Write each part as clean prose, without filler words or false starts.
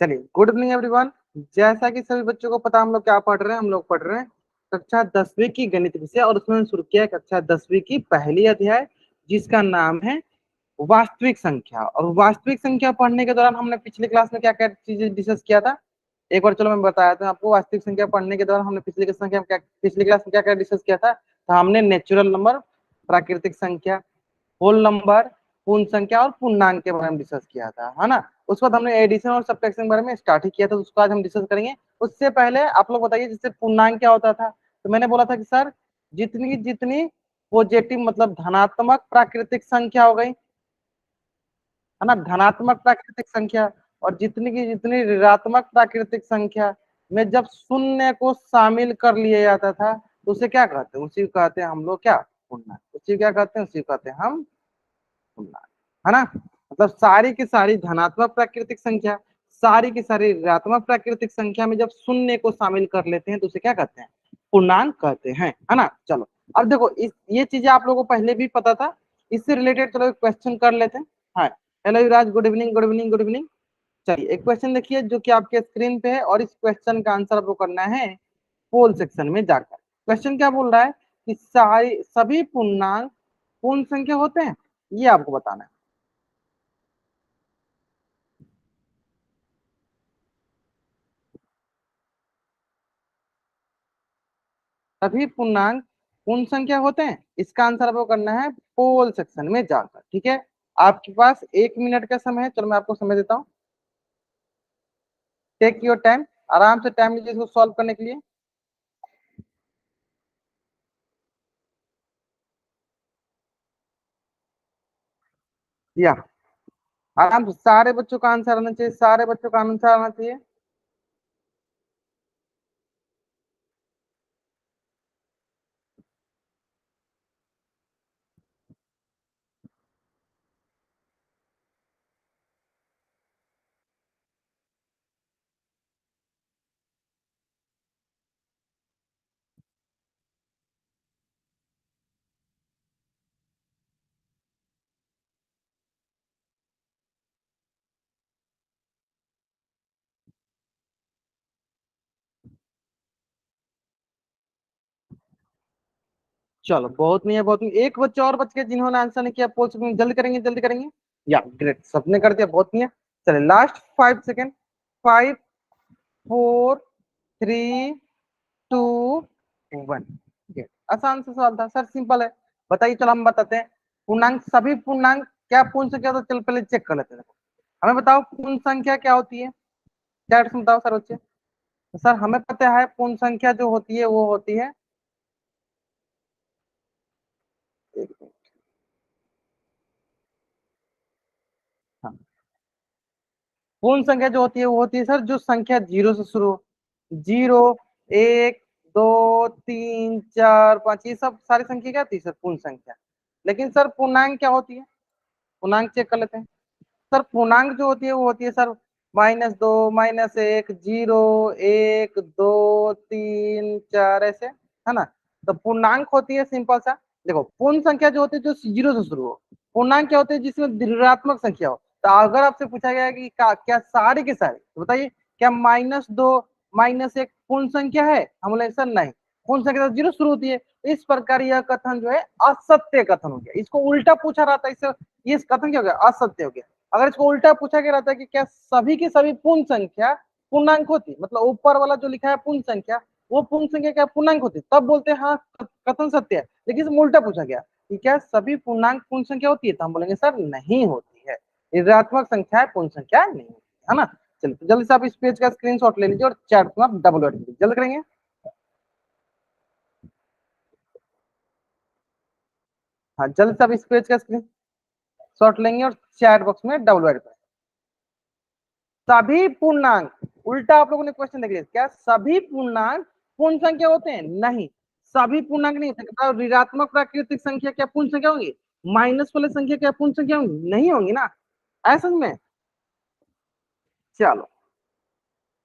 चलिए, good evening everyone. जैसा कि सभी बच्चों को पता, हम लोग क्या पढ़ रहे हैं, हम लोग पढ़ रहे हैं कक्षा 10वीं की गणित विषय, और उसमें शुरू किया है कक्षा 10वीं की पहली अध्याय, जिसका नाम है वास्तविक संख्या। और वास्तविक संख्या पढ़ने के दौरान हमने पिछली क्लास में क्या क्या चीजें डिस्कस किया था, एक बार चलो मैं बताया था आपको। वास्तविक संख्या पढ़ने के दौरान हमने पिछली क्लास में क्या क्या डिस्कस किया था। तो हमने नेचुरल नंबर, प्राकृतिक संख्या, होल नंबर, पूर्ण संख्या और पूर्णांक के बारे में डिस्कस किया था, है ना। उसके बाद हमने एडिशन और सब्ट्रैक्शन के बारे में स्टार्ट ही किया था, तो उसको आज हम डिस्कस करेंगे। उससे पहले आप लोग बताइए, जैसे पूर्णांक क्या होता था। तो मैंने बोला था कि सर, जितनी जितनी पॉजिटिव मतलब धनात्मक प्राकृतिक संख्या हो गई, है ना, धनात्मक प्राकृतिक संख्या, और जितनी की जितनी ऋणात्मक प्राकृतिक संख्या में जब शून्य को शामिल कर लिया जाता था, तो उसे क्या कहते हैं, उसी को कहते हैं हम लोग क्या, पूर्णांक। उसी को क्या कहते हैं, उसी को कहते हैं हम पूर्णांक, है ना। मतलब सारी की सारी धनात्मक प्राकृतिक संख्या, सारी की सारी ऋणात्मक प्राकृतिक संख्या में जब शून्य को शामिल कर लेते हैं, तो उसे क्या कहते हैं, पूर्णांक कहते हैं, है ना। चलो, अब देखो, ये चीजें आप लोगों को पहले भी पता था। इससे रिलेटेड चलो एक क्वेश्चन कर लेते हैं। हाँ, hello Yuvraj, good evening, good evening, good evening. चलिए, एक क्वेश्चन देखिए जो कि आपके स्क्रीन पे है, और इस क्वेश्चन का आंसर आपको करना है पोल सेक्शन में जाकर। क्वेश्चन क्या बोल रहा है कि सारी सभी पूर्णांक पूर्ण संख्या होते हैं, ये आपको बताना है। सभी पूर्णांक पूर्ण संख्या होते हैं, इसका आंसर आपको करना है पोल सेक्शन में जाकर, ठीक है। आपके पास 1 मिनट का समय है, चलो मैं आपको समय देता हूँ। टेक योर टाइम, आराम से टाइम लीजिए इसको सॉल्व करने के लिए। या आराम से सारे बच्चों का आंसर आना चाहिए, सारे बच्चों का आंसर आना चाहिए। चलो, बहुत नहीं है, बहुत नहीं। एक बच्चा और बच गया जिन्होंने आंसर नहीं किया, पूछ जल्दी करेंगे, जल्दी करेंगे। या ग्रेट, सबने कर दिया, बहुत नहीं है। चले, लास्ट 5 सेकेंड। 5, 4, 3, 2, 1। आसान सा सवाल था सर, सिंपल है। बताइए, चलो हम बताते हैं। पूर्णांक, सभी पूर्णांक क्या पूर्ण संख्या होता है, चल पहले चेक कर लेते हैं। देखो, हमें बताओ पूर्ण संख्या क्या होती है, चैट में बताओ सर बच्चे। तो सर हमें पता है पूर्ण संख्या जो होती है वो होती है, हाँ, पूर्ण संख्या जो होती है वो होती है सर, जो संख्या जीरो से शुरू हो। जीरो, एक, दो, तीन, चार, पांच, ये सब सारी संख्या क्या होती है सर, पूर्ण संख्या। लेकिन सर पूर्णांक क्या होती है, पूर्णांक चेक कर लेते हैं। सर पूर्णांक जो होती है वो होती है सर -2, -1, 0, 1, 2, 3, 4, ऐसे, है ना। तो पूर्णांक होती है सिंपल सा। देखो, पूर्ण संख्या जो होती है जो जीरो से शुरू हो। पूर्णांक क्या होते हैं जिसमें ऋणात्मक संख्या हो। तो अगर आपसे पूछा गया कि क्या सारे के सारे, तो बताइए, क्या -2, -1 पूर्ण संख्या है, हम बोले सर नहीं। पूर्ण संख्या तो जीरो शुरू होती है। इस प्रकार यह कथन जो है असत्य कथन हो गया। इसको उल्टा पूछा रहता है, इससे ये कथन क्या हो गया, असत्य हो गया। अगर इसको उल्टा पूछा गया रहता है कि क्या सभी की सभी पूर्ण संख्या पूर्णांक होती, मतलब ऊपर वाला जो लिखा है पूर्ण संख्या, वो पूर्ण संख्या क्या पूर्णांक होती, तब बोलते हैं हाँ कथन सत्य है। लेकिन इसमें उल्टा पूछा गया कि क्या सभी पूर्णांक पूर्ण संख्या होती है, तो हम बोलेंगे सर नहीं होती है। ऋणात्मक संख्या पूर्ण संख्या नहीं होती है ना। चलिए, तो जल्दी से आप इस पेज का स्क्रीनशॉट ले लीजिए और चैट में आप डबल वर्ड कीजिए, जल्द करेंगे। हाँ, जल्द से आप इस पेज का स्क्रीन शॉट लेंगे और चैट बॉक्स में डबल वर्ड करेंगे। सभी पूर्णांक, उल्टा आप लोगों ने क्वेश्चन देख लिया, क्या सभी पूर्णांक पूर्ण संख्या होते हैं, नहीं। सभी पूर्णांक नहीं होते। ऋणात्मक प्राकृतिक संख्या क्या पूर्ण संख्या होंगी, माइनस वाले संख्या क्या पूर्ण संख्या होंगी, नहीं होंगी ना, ऐसा में। चलो,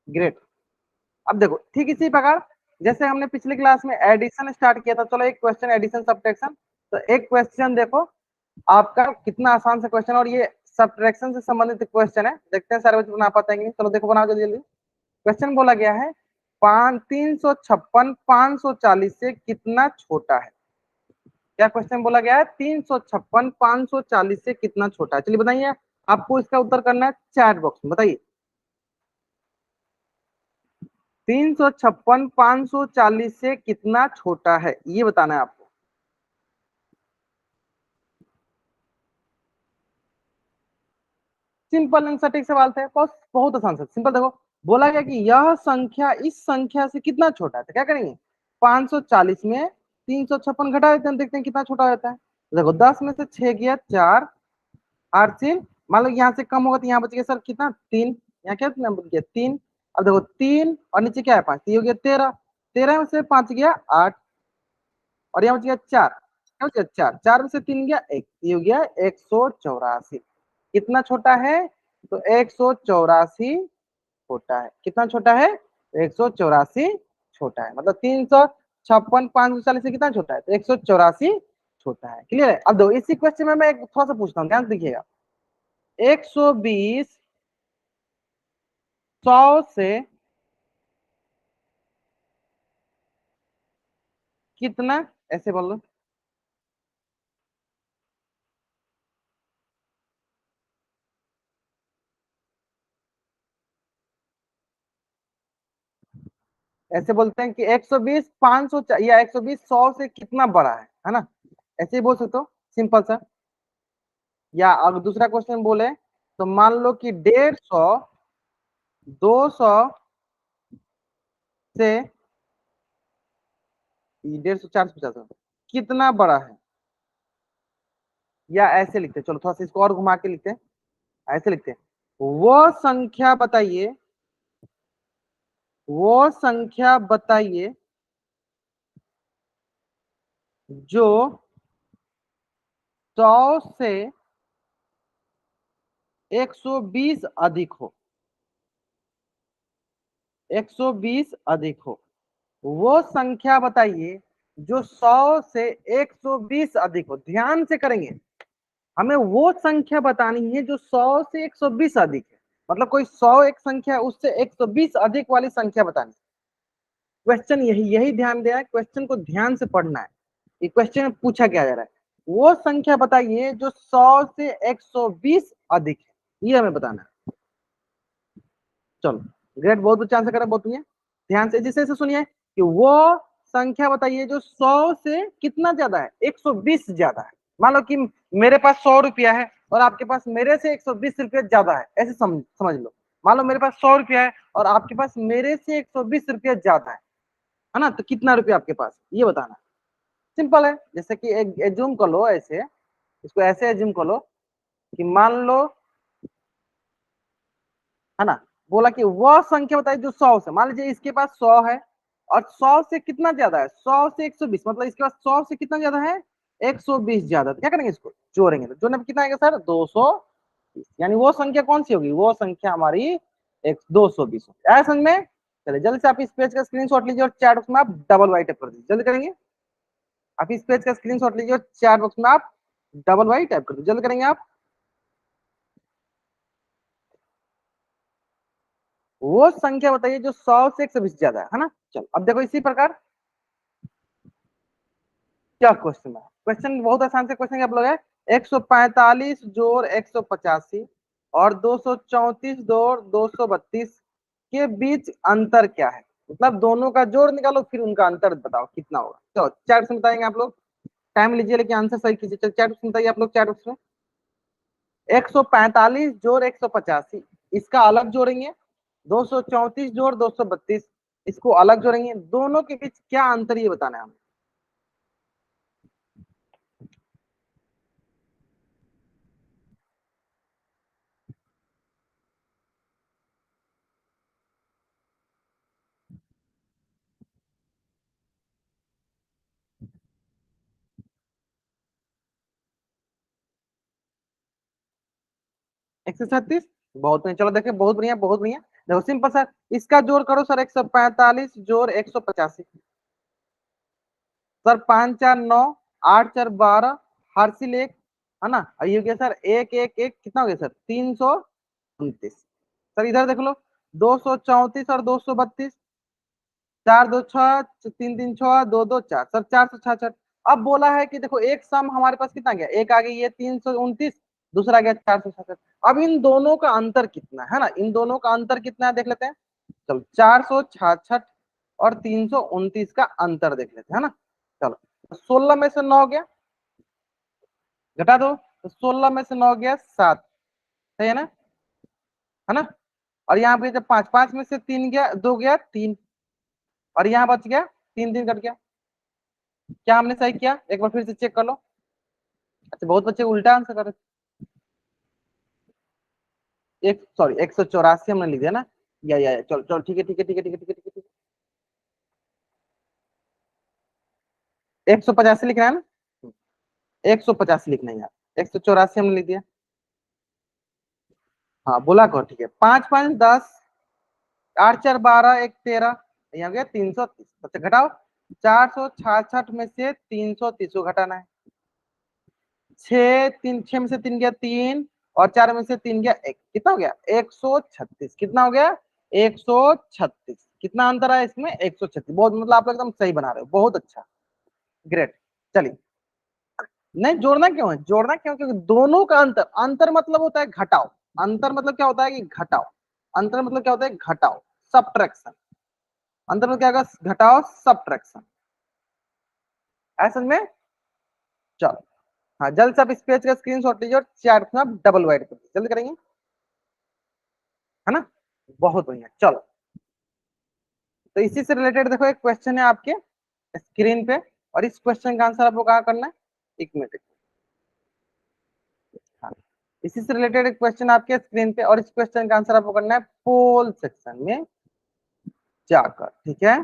ग्रेट। अब देखो, ठीक इसी प्रकार जैसे हमने पिछली क्लास में एडिशन स्टार्ट किया था, चलो एक क्वेश्चन एडिशन सब्ट्रैक्शन। तो एक क्वेश्चन देखो, आपका कितना आसान सा क्वेश्चन, और ये सब्ट्रैक्शन से संबंधित क्वेश्चन है, देखते हैं सारे बच्चे बना पाते हैं। चलो देखो बनाओ जल्दी जल्दी। क्वेश्चन बोला गया है 356 540 से कितना छोटा है। क्या क्वेश्चन बोला गया है? 356 540 से कितना छोटा है। चलिए बताइए, आपको इसका उत्तर करना है चैट बॉक्स में, बताइए। 356 540 से कितना छोटा है, ये बताना है आपको। सिंपल एंड सटीक सवाल थे, बहुत बहुत आसान सा। सिंपल देखो, बोला गया कि यह संख्या इस संख्या से कितना छोटा है, तो क्या करेंगे? 540 में 356 घटा देते हैं, देखते हैं कितना छोटा रहता है। देखो 10 में से 6 गया 4, 8 से मान लो यहाँ से कम होगा तो यहाँ बच गया सर कितना? 3। यहाँ क्या बच गया? 3। अब देखो 3 और नीचे क्या है? 5, ये हो गया 13। 13 में से 5 गया 8, और यहाँ बच गया 4। क्या बच गया? 4। 4 में से 3 गया 1, ये हो गया 184। कितना छोटा है? तो 184 छोटा है। कितना छोटा है? 184 छोटा है। मतलब 356 540 से कितना छोटा है? तो 184 छोटा है। क्लियर है? अब दो इसी क्वेश्चन में मैं एक थोड़ा सा पूछता हूँ, ध्यान से देखिएगा। 120 100 से कितना, ऐसे बोल लो। ऐसे बोलते हैं कि 120 500 या 120 100 से कितना बड़ा है ना? ऐसे ही बोल सकते हो, सिंपल सा। या अगर दूसरा क्वेश्चन बोले तो मान लो कि 150 200 से 150 450 कितना बड़ा है। या ऐसे लिखते हैं, चलो थोड़ा सा इसको और घुमा के लिखते हैं, ऐसे लिखते हैं। वो संख्या बताइए, वो संख्या बताइए जो 100 से 120 अधिक हो। 120 अधिक हो। वो संख्या बताइए जो 100 से 120 अधिक हो। ध्यान से करेंगे, हमें वो संख्या बतानी है जो 100 से 120 अधिक है। मतलब कोई 100 एक संख्या है, उससे 120 अधिक वाली संख्या बतानी है। क्वेश्चन यही यही ध्यान देना है, क्वेश्चन को ध्यान से पढ़ना है। ये क्वेश्चन में पूछा क्या जा रहा है? वो संख्या बताइए जो 100 से 120 अधिक है, ये हमें बताना है। चलो ग्रेट, बहुत अच्छा आंसर करा, बहुत बढ़िया। ध्यान से जिसे से सुनिए कि वो संख्या बताइए जो 100 से कितना ज्यादा है? 120 ज्यादा है। मान लो कि मेरे पास 100 रुपया है और आपके पास मेरे से 120 रुपया ज्यादा है, ऐसे समझ लो। मान लो मेरे पास 100 रुपया है और आपके पास मेरे से 120 रुपया ज्यादा है ना? तो कितना रुपया आपके पास, ये बताना। सिंपल है, जैसे कि एक एज्यूम कर लो, ऐसे इसको ऐसे एज्यूम कर लो कि मान लो, है ना, बोला कि वह संख्या बताइए जो 100 से, मान लीजिए इसके पास 100 है और 100 से कितना ज्यादा है? 100 से 120, मतलब इसके पास 100 से कितना ज्यादा है? 120 ज्यादा। तो क्या करेंगे? इसको जोड़ेंगे, तो जोड़ने में कितना आएगा सर? 220। यानी वो संख्या कौन सी होगी? वो संख्या हमारी 220 होगी। समझ में? चलिए जल्दी से आप इस पेज का स्क्रीनशॉट लीजिए और चैट बॉक्स में आप डबल वाई टाइप कर दीजिए। जल्दी करेंगे, आप इस पेज का स्क्रीनशॉट लीजिए और चैट बॉक्स में आप डबल वाई टाइप कर दीजिए। जल्दी करेंगे आप। वो संख्या बताइए जो 100 से 120 ज्यादा है ना? चलो अब देखो इसी प्रकार क्या क्वेश्चन है। क्वेश्चन बहुत आसान से क्वेश्चन आप लोग है। 145 जोड़ 185 और 234 जोड़ 232 के बीच अंतर क्या है? मतलब दोनों का जोड़ निकालो फिर उनका अंतर बताओ कितना होगा। चलो चैट से बताएंगे आप लोग, टाइम लीजिए लेकिन आंसर सही कीजिए। चलो चैट से बताइए आप लोग, चैट में 145 जोड़ 185 इसका अलग जोड़ेंगे, 234 जोड़ 232 इसको अलग जोड़ेंगे, दोनों के बीच क्या अंतर ये बताना है हमें। एक सौ छत्तीस, बहुत बढ़िया। चलो देखिए, बहुत बढ़िया बहुत बढ़िया। देखो सिंपल सर, इसका जोड़ करो सर, 145 जोड़ 185 सर, 5 4 9, 8 4 12, हार्सिल 1, है ना। और ये हो गया सर एक एक एक कितना हो गया सर 329। सर इधर देख लो 234 और 232, 4 2 6, 3 3 6, 2 2 4, सर 466। अब बोला है कि देखो एक सम हमारे पास कितना गया, एक आ गई ये 329, दूसरा गया 466। अब इन दोनों का अंतर कितना है ना, इन दोनों का अंतर कितना है देख लेते हैं। चलो 466 और 329 का अंतर देख लेते हैं, है ना। चलो 16 में से 9 गया, घटा दो, तो 16 में से 9 गया 7, सही है ना। और यहाँ पे जब 5, 5 में से 3 गया, 2 गया 3, और यहाँ बच गया 3, 3 कट गया। क्या हमने सही किया, एक बार फिर से चेक कर लो। अच्छा बहुत बच्चे उल्टा आंसर कर रहे थे। एक सॉरी 184 हमने लिख दिया ना, या चलो चलो ठीक है ठीक है ठीक है ठीक है ठीक है ठीक है। 185 लिखना है ना, 185 लिखना है यार, 184 हमने लिख दिया। हाँ बोला कौन, ठीक है। 5 5 10, 8 4 12, 1 13, यहाँ गया 330। अच्छा घटाओ, 466 में से 330 को घटाना है। 6 में से 3 गया 3, और 4 में से 3 गया 1, कितना हो गया 136। कितना हो गया 136। कितना अंतर है इसमें 136। बहुत मतलब आप लोग एकदम सही बना रहे हो, बहुत अच्छा, ग्रेट। चलिए, नहीं जोड़ना क्यों है, जोड़ना क्यों, क्योंकि दोनों का अंतर, अंतर मतलब होता है घटाओ। अंतर मतलब क्या होता है कि घटाओ, अंतर मतलब क्या होता है घटाओ, सब्ट्रैक्शन। अंतर मतलब क्या होगा, घटाओ सब्ट्रैक्शन, ऐसा में। चलो हाँ जल्द से आप इस पेज का स्क्रीनशॉट लीजिए और चैट में आप डबल वाइड कर दीजिए, जल्दी करेंगे, है ना। बहुत बढ़िया। चलो तो इसी से रिलेटेड देखो एक क्वेश्चन है आपके स्क्रीन पे, और इस क्वेश्चन का आंसर आपको कहाँ करना है, 1 मिनट। हाँ इसी से रिलेटेड एक क्वेश्चन आपके स्क्रीन पे, और इस क्वेश्चन का आंसर आपको करना है पोल सेक्शन में जाकर, ठीक है।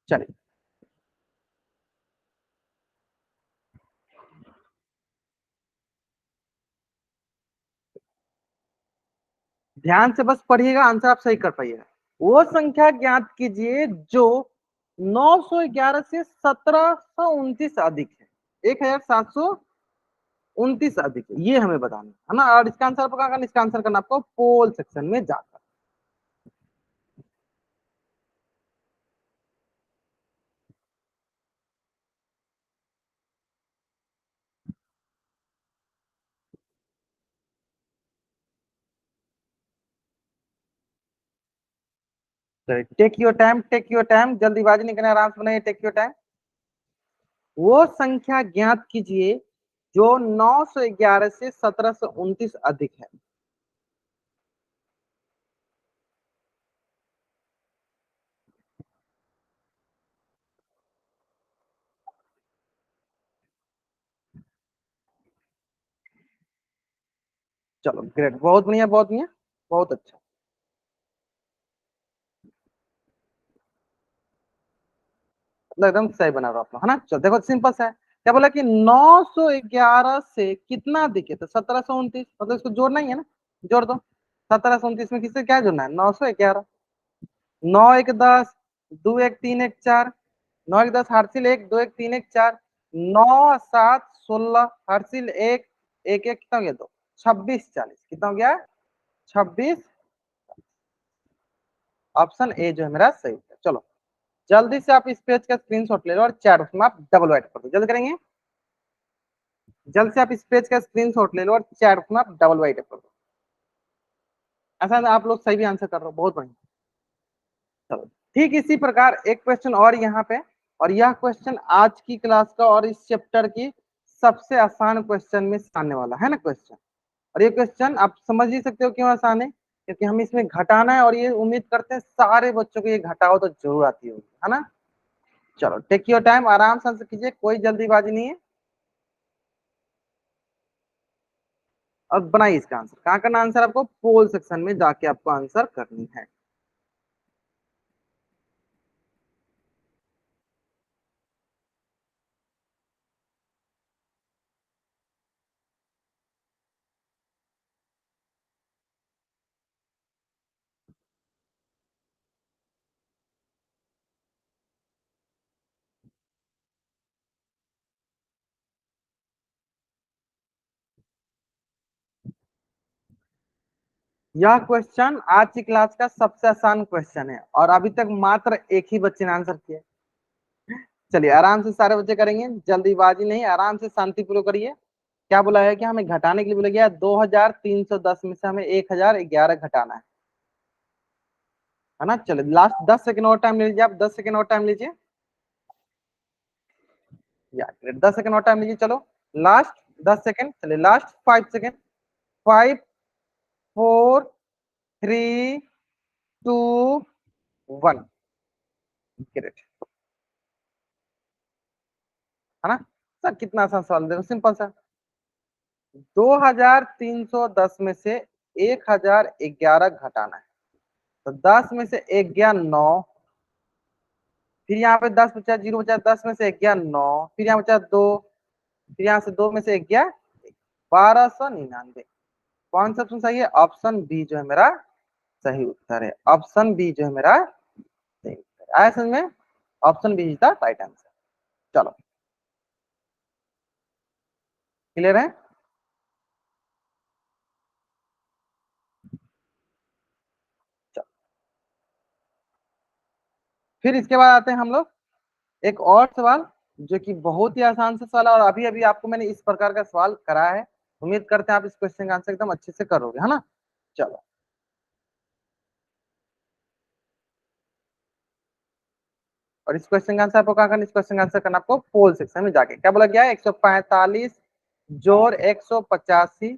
चलिए ध्यान से बस पढ़िएगा, आंसर आप सही कर पाइएगा। वो संख्या ज्ञात कीजिए जो 911 से 1729 अधिक है, 1729 अधिक है, ये हमें बताना है ना। और इसका आंसर आपको कहाँ करना, इसका आंसर करना आपको पोल सेक्शन में जाकर। Take your time, take your time, जल्दीबाजी नहीं करना, आराम से बनाइए, टेक योर टाइम। वो संख्या ज्ञात कीजिए जो 911 से 1729 अधिक है। चलो ग्रेट, बहुत बढ़िया बहुत बढ़िया, बहुत अच्छा, मतलब एकदम सही बना रहा हो आप लोग, है ना। चलो देखो सिंपल सा है, क्या बोला कि 911 से कितना अधिक है, तो 1729, मतलब इसको जोड़ना ही है ना, जोड़ दो। 1729 में किससे क्या जोड़ना है, 911। 9 1 10, 2 1 3 1 4, 9 1 10 हर्षिल 1, 2 1 3 1 4, 9 7 16 हर्षिल 1 1 1 कितना हो गया, 2 26 40, कितना हो गया 26। ऑप्शन ए जो है मेरा सही है। चलो जल्दी से आप इस पेज का स्क्रीनशॉट ले लो और चैट में आप डबल राइट कर दो, जल्दी करेंगे। जल्द से आप इस पेज का स्क्रीनशॉट ले लो और चैट में आप डबल राइट कर दो। ऐसा आप लोग सही भी आंसर कर रहे हो, बहुत बढ़िया। चलो ठीक इसी प्रकार एक क्वेश्चन और यहाँ पे, और यह क्वेश्चन आज की क्लास का और इस चैप्टर की सबसे आसान क्वेश्चन में से आने वाला है ना क्वेश्चन। और ये क्वेश्चन आप समझ ही सकते हो क्यों आसान है, क्योंकि हम इसमें घटाना है, और ये उम्मीद करते हैं सारे बच्चों को ये घटाओ तो जरूर आती होगी, है ना। चलो टेक योर टाइम, आराम से आंसर कीजिए, कोई जल्दीबाजी नहीं है। और बनाइए इसका आंसर, कहाँ करना आंसर आपको, पोल सेक्शन में जाके आपको आंसर करनी है। यह क्वेश्चन आज की क्लास का सबसे आसान क्वेश्चन है और अभी तक मात्र एक ही बच्चे ने आंसर किया। चलिए आराम से सारे बच्चे करेंगे, जल्दीबाजी नहीं, आराम से शांतिपूर्वक करिए। क्या बोला है कि हमें घटाने के लिए बोला गया 2310 में से हमें 1011 घटाना है ना। चलो लास्ट 10 सेकंड और टाइम ले लीजिए, आप 10 सेकंड और टाइम लीजिए या 10 सेकंड और टाइम लीजिए। चलो लास्ट 10 सेकंड, चलिए लास्ट 5 सेकंड। 5 4 3 2 1। ग्रेट, है ना सर। कितना आसान सवाल, देखो सिंपल सा। 2310 में से 1011 घटाना है, तो 10 में से एक गया 9, फिर यहाँ पे 10 बचा, 0 बचा, 10 में से एक गया 9, फिर यहाँ बचा 2, फिर यहाँ से 2 में से एक गया 1299। कौन सा ऑप्शन सही है? ऑप्शन बी जो है मेरा सही उत्तर है। ऑप्शन बी जो है मेरा सही उत्तर है। आया समझ में? Option B is the right answer. चलो क्लियर है? चलो फिर इसके बाद आते हैं हम लोग एक और सवाल, जो कि बहुत ही आसान सा सवाल है और अभी अभी आपको मैंने इस प्रकार का सवाल कराया है। उम्मीद करते हैं आप इस क्वेश्चन का आंसर एकदम अच्छे से करोगे, है ना। चलो और इस क्वेश्चन का आंसर आपको कहाँ करना है? इस क्वेश्चन का आंसर करना आपको पोल सेक्शन में जाके। क्या बोला गया है? 145 जोड़ 185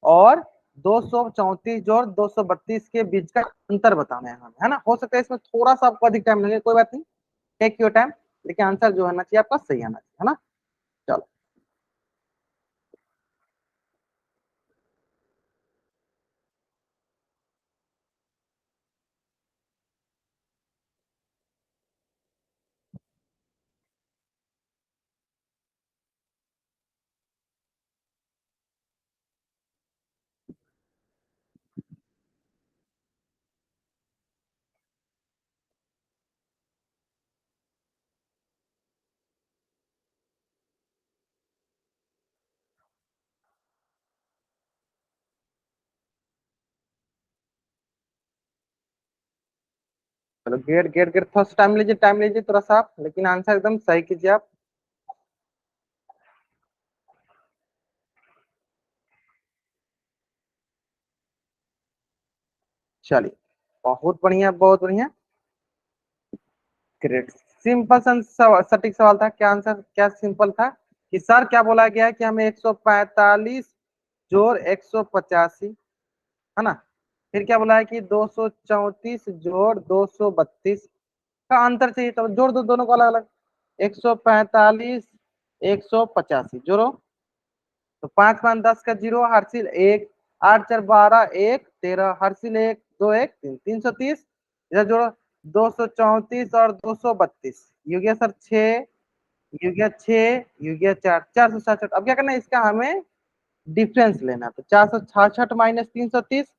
और 234 जोड़ 232 के बीच का अंतर बताना है हमें, है ना। हो सकता है इसमें थोड़ा सा आपको अधिक टाइम लगे, कोई बात नहीं, टेक योर टाइम, लेकिन आंसर जो होना चाहिए आपका सही आना चाहिए, है ना। चलो चलो गेट गेट गेट, थोड़ा सा टाइम लीजिए थोड़ा सा आप, लेकिन आंसर एकदम सही कीजिए आप। चलिए बहुत बढ़िया बहुत बढ़िया, ग्रेट। सिंपल सटीक सवाल था। क्या आंसर क्या सिंपल था कि सर क्या बोला गया है कि हमें 145 जोड़ 185, है ना। फिर क्या बोला है कि 234 जोड़ 232 का अंतर चाहिए, तो जोड़ दो दोनों को अलग अलग। 145 185 जोड़ो, तो 5 5 10 का 0, हर्षिल 1, 8 4 12 1 13, हर्षिल 1 2 1 3, 330। इधर जोड़ो 234 और 232, ये हो गया सर 6, ये हो गया 6, ये हो गया 4, 466। अब क्या करना है, इसका हमें डिफरेंस लेना। तो 466 माइनस 330,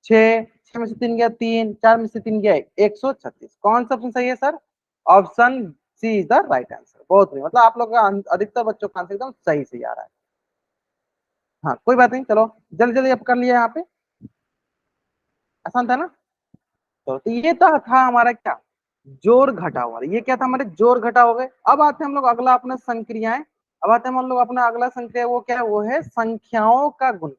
6, 6 में से 3 गया 3, 4 में से 3 गया 1, 136। कौन सा ऑप्शन सही है sir? Option C is the right answer. बहुत नहीं, मतलब आप लोग का अधिकतर बच्चों का आंसर एकदम सही से आ रहा है। हाँ कोई बात नहीं, चलो जल्दी जल्दी अब कर लिया यहाँ पे। आसान था ना। तो ये था हमारा क्या, जोड़ घटा हुआ। ये क्या था हमारे जोड़ घटा हो गए। अब आते हैं हम लोग अगला अपना संक्रियाएं। अब आते हैं हम लोग अपना अगला संक्रिया, वो क्या है? वो है संख्याओं का गुण,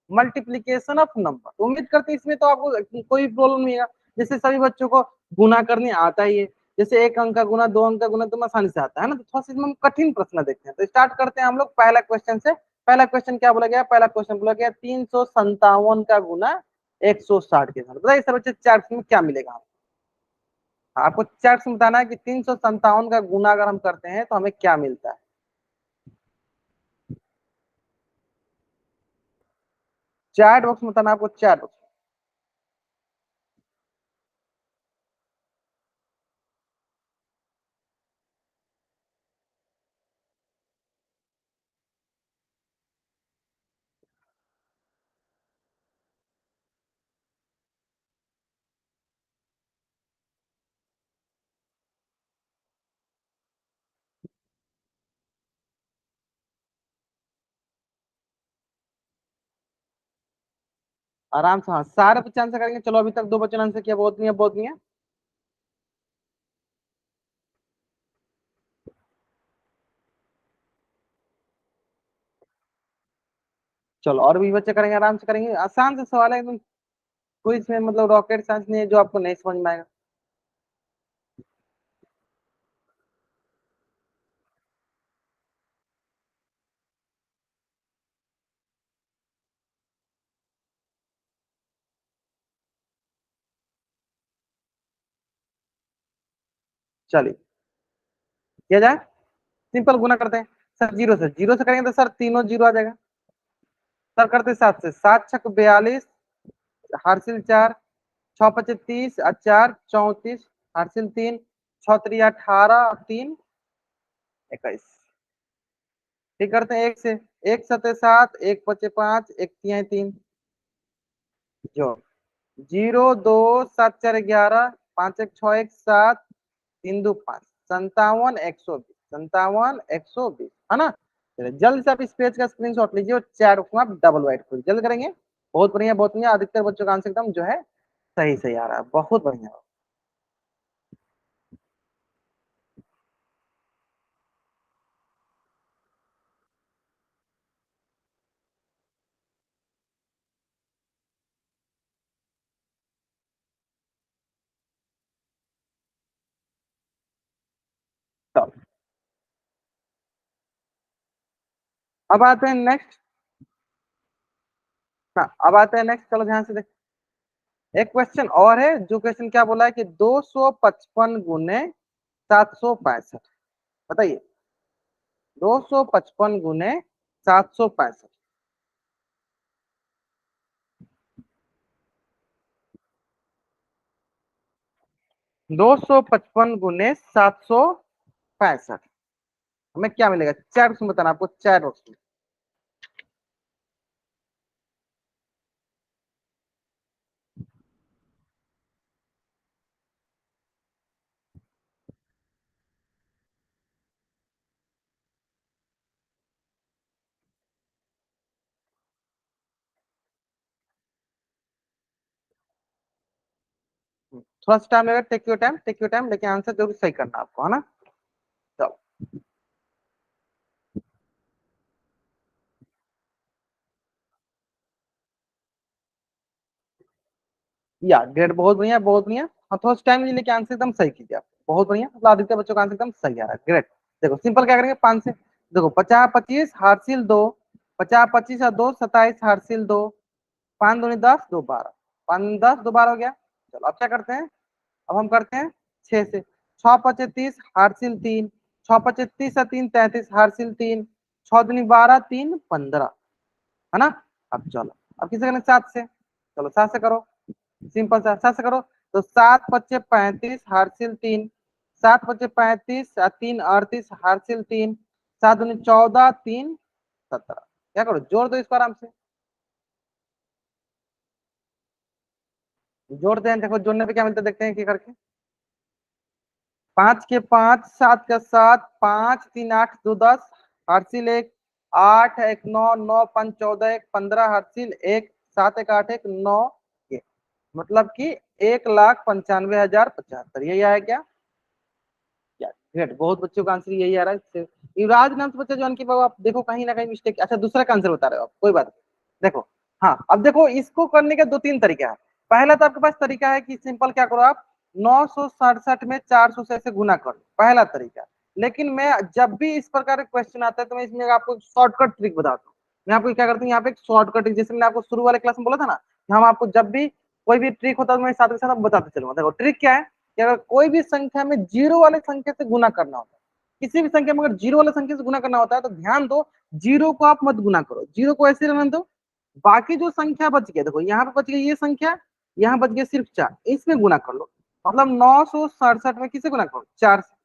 मल्टीप्लीकेशन ऑफ नंबर। उम्मीद करते हैं इसमें तो आपको कोई प्रॉब्लम नहीं है। जैसे सभी बच्चों को गुना करने आता ही है, जैसे एक अंक का गुना, दो अंक का गुना तो आसानी से आता है ना। तो थोड़ा सा इसमें हम कठिन प्रश्न देखते हैं। तो स्टार्ट करते हैं हम लोग पहला क्वेश्चन से। पहला क्वेश्चन क्या बोला गया? पहला क्वेश्चन बोला गया 357 का गुना 160 के साथ। बताइए सर बच्चे चार में क्या मिलेगा? आपको चैट में बताना है कि 357 का गुना अगर हम करते हैं तो हमें क्या मिलता है। चैट बॉक्स में बताना, आपको चैट बॉक्स। आराम से, हाँ सारे बच्चे आंसर करेंगे। चलो अभी तक 2 बच्चों ने आंसर किया, बहुत नहीं है, बहुत नहीं है। चलो और भी बच्चे करेंगे, आराम से करेंगे, आसान से सवाल है एकदम। कोई इसमें मतलब रॉकेट साइंस नहीं है जो आपको नहीं समझ में आएगा। चलिए किया जाए, सिंपल गुना करते हैं। सर जीरो से करेंगे तो सर तीनों जीरो आ जाएगा। सर करते 7 से, 7 छक 42, हासिल 4, 6 25 30, 4 34, हासिल 3, 6 3 18, 3 21। ठीक करते हैं 1 से, 1 7 7, 1 5 5, 1 3 3, जो 0 2 7 4 11, 5 1 6 1 7, 3 2 5, 57 120, 57 120, है ना। चलिए जल्द से आप इस पेज का स्क्रीनशॉट लीजिए और चैट को आप डबल वाइट खोलिए, जल्द करेंगे। बहुत बढ़िया, बहुत बढ़िया, अधिकतर बच्चों का आंसर एकदम जो है सही सही आ रहा है, बहुत बढ़िया। तो अब आते हैं नेक्स्ट। हाँ अब आते हैं नेक्स्ट, चलो ध्यान से देख। एक क्वेश्चन और है, जो क्वेश्चन क्या बोला है कि 255 गुने 765, बताइए। 255 गुने 765। 255 गुने 765, हमें क्या मिलेगा? चार ऑप्शन बताना आपको, चार ऑप्शन। थोड़ा सा टाइम लगेगा, take your time, take your time, लेकिन आंसर जरूर सही करना आपको, है ना। चलो या ग्रेड, बहुत बढ़िया, बहुत बढ़िया। हाँ थोड़ा सा टाइम लेके आंसर एकदम सही कीजिए आप, बहुत बढ़िया, मतलब आदित्य बच्चों का आंसर एकदम सही आ रहा है, ग्रेट। देखो सिंपल क्या करेंगे, 5 से देखो, 50 25 हासिल 2, 50 25 और 2 27, हासिल 2, 5 दूनी 10, 2 12, 5 10 2 12 हो गया। चलो अब क्या करते हैं, अब हम करते हैं 6 से, 6 25 30, हासिल 3, 6 25 30 और 3 33, हासिल 3, 6 दूनी 12, 3 15, है ना। अब चलो, अब किसे करना 7 से, चलो 7 से करो, सिंपल सा, 7 से करो। तो 7 5 35, हासिल 3, 7 5 35 3 38, हासिल 3, 7 दूनी 14, 3 17। क्या करो, जोड़ दो इसको आराम से, जोड़ते हैं, देखो जोड़ने पे क्या मिलता है, देखते हैं क्या करके। 5 के 5, 7 का 7, 5 3 8 2 10, हासिल 1, 8 1 9, 9 5 14, 1 15, हासिल 1, 7 1 8 1 9, ये मतलब कि 1,95,075, यही आया क्या? ग्रेट, बहुत बच्चों का आंसर यही आ रहा है। युवराज नाम से बच्चा जो की बाबू, आप देखो कहीं ना कहीं मिस्टेक, अच्छा दूसरा का आंसर बता रहे हो आप, कोई बात नहीं। देखो हाँ, अब देखो इसको करने के 2 3 तरीका है। पहला तो आपके पास तरीका है कि सिंपल क्या करो आप, 967 में 400 से गुना कर लो, पहला तरीका। लेकिन मैं जब भी इस प्रकार के क्वेश्चन आता है तो मैं इसमें आपको शॉर्टकट ट्रिक बताता हूँ। मैं आपको क्या करता हूँ, यहाँ पे एक शॉर्टकट ट्रिक, जैसे मैंने आपको शुरू वाले क्लास में बोला था ना कि हम आपको जब भी कोई भी ट्रिक होता है तो मैं साथ के साथ आपको बताते चलूंगा। देखो ट्रिक क्या है कि अगर कोई भी संख्या में जीरो वाले संख्या से गुना करना होता है, किसी भी संख्या में अगर जीरो वाले संख्या से गुना करना होता है, तो ध्यान दो, जीरो को आप मत गुना करो, जीरो को ऐसे रहने दो। बाकी जो संख्या बच गया, देखो यहाँ पे बच गई ये संख्या, यहाँ बच गया सिर्फ 4, इसमें गुना कर लो। मतलब 967 में किसे गुना करो, 4 से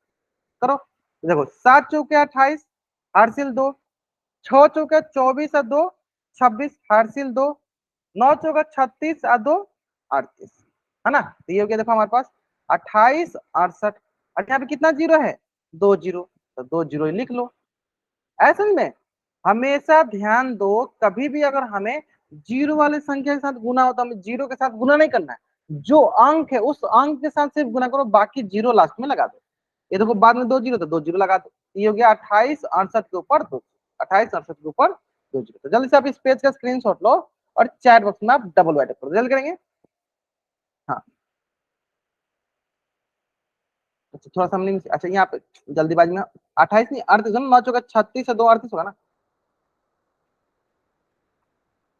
करो। देखो 7 चौके 28, हासिल 2, 6 चौके 24 और 2 26, हासिल 2, 9 चौका 36 और 2 38, है ना। तो ये हो गया, देखो हमारे पास 28 68। और यहाँ पे कितना जीरो है, 2 जीरो, तो 2 जीरो ही लिख लो। ऐसे में हमेशा ध्यान दो, कभी भी अगर हमें जीरो वाले संख्या के साथ गुना होता है, हमें जीरो के साथ गुना नहीं करना है, जो अंक है उस अंक के साथ सिर्फ गुना करो, बाकी जीरो लास्ट में लगा दो। ये देखो बाद में दो जीरो तो दो जीरो लगा दो, ये हो गया 28 68 के ऊपर दो, 28 68 के ऊपर दो जीरो। तो जल्दी से आप इस पेज का स्क्रीनशॉट लो और चैट बॉक्स में आप डबल वाइट करो, जल्दी करेंगे। हाँ अच्छा थोड़ा सा हमने अच्छा यहाँ पे जल्दीबाजी में 28 नहीं 38 नौ चौका 36 से 2 38 होगा ना,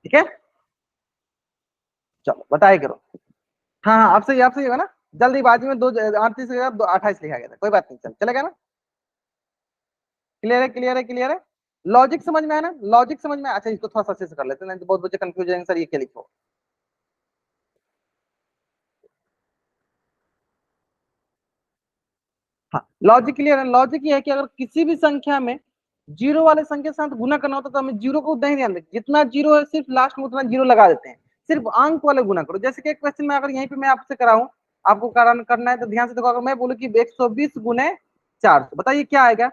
ठीक है चलो बताए करो। हाँ हाँ आप सही होगा ना, जल्दीबाजी में दो 38 के बाद 28 लिखा गया था, कोई बात नहीं चल चलेगा ना। क्लियर है क्लियर है क्लियर है, लॉजिक समझ में आया ना, लॉजिक समझ में आया? अच्छा इसको थोड़ा सा अच्छे से कर लेते हैं, नहीं तो बहुत बच्चे कंफ्यूज हैं सर ये क्या लिखो। हाँ लॉजिक क्लियर है, लॉजिक ये है कि अगर किसी भी संख्या में जीरो वाले संख्या के साथ गुना करना होता तो हमें जीरो को उतना ही ध्यान दें, जितना जीरो है सिर्फ लास्ट में उतना जीरो लगा देते हैं, सिर्फ अंक वाले गुना करो। जैसे कि एक क्वेश्चन में अगर यहीं पे मैं आपसे कराऊं, आपको कारण करना है तो ध्यान से देखो, अगर मैं बोलूं कि 120 गुने 400, बताइए क्या आएगा,